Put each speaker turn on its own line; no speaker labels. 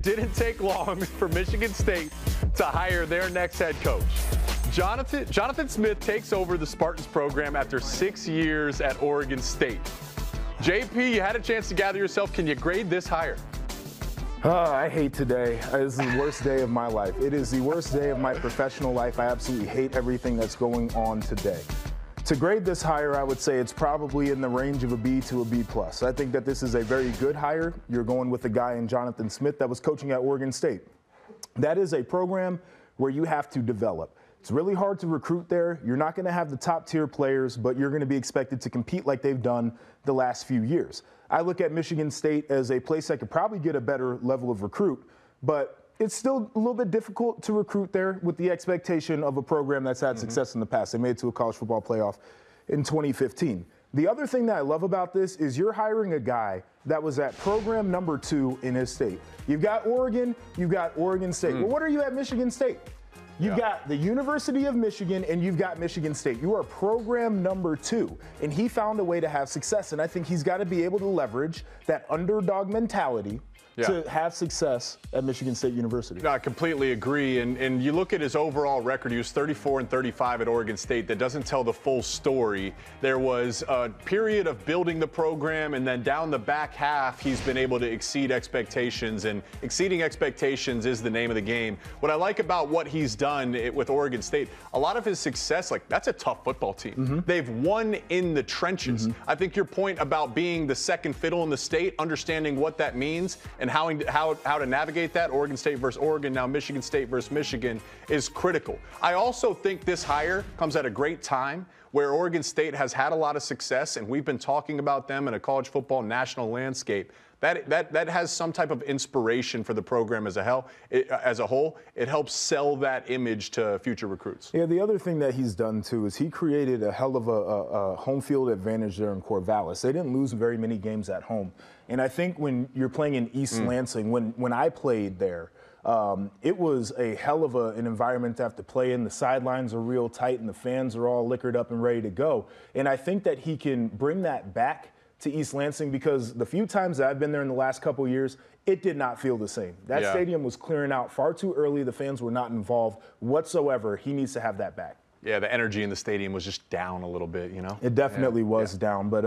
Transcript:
Didn't take long for Michigan State to hire their next head coach. Jonathan Smith takes over the Spartans program after 6 years at Oregon State. JP, you had a chance to gather yourself. Can you grade this hire?
I hate today. This is the worst day of my life. It is the worst day of my professional life. I absolutely hate everything that's going on today. To grade this hire, I would say it's probably in the range of a B to a B+. I think that this is a very good hire. You're going with a guy in Jonathan Smith that was coaching at Oregon State. That is a program where you have to develop. It's really hard to recruit there. You're not going to have the top tier players, but you're going to be expected to compete like they've done the last few years. I look at Michigan State as a place that could probably get a better level of recruit, but it's still a little bit difficult to recruit there with the expectation of a program that's had success in the past. They made it to a college football playoff in 2015. The other thing that I love about this is you're hiring a guy that was at program number 2 in his state. You've got Oregon, you've got Oregon State. Well, what are you at Michigan State? You've got the University of Michigan and you've got Michigan State. You are program number 2, and he found a way to have success. And I think he's got to be able to leverage that underdog mentality to have success at Michigan State University.
No, I completely agree. And you look at his overall record, he was 34-35 at Oregon State. That doesn't tell the full story. There was a period of building the program, and then down the back half, he's been able to exceed expectations, and exceeding expectations is the name of the game. What I like about what he's done with Oregon State, a lot of his success, like, that's a tough football team. They've won in the trenches. I think your point about being the second fiddle in the state, understanding what that means, and how to navigate that, Oregon State versus Oregon, now Michigan State versus Michigan, is critical. I also think this hire comes at a great time where Oregon State has had a lot of success, and we've been talking about them in a college football national landscape. That has some type of inspiration for the program as a whole. It helps sell that image to future recruits.
Yeah, the other thing that he's done, too, is he created a hell of a home field advantage there in Corvallis. They didn't lose very many games at home. And I think when you're playing in East Lansing, when I played there, it was a hell of an environment to have to play in. The sidelines are real tight, and the fans are all liquored up and ready to go. And I think that he can bring that back to East Lansing, because the few times that I've been there in the last couple of years, it did not feel the same. That stadium was clearing out far too early. The fans were not involved whatsoever. He needs to have that back.
Yeah, the energy in the stadium was just down a little bit, you know?
It definitely was down, but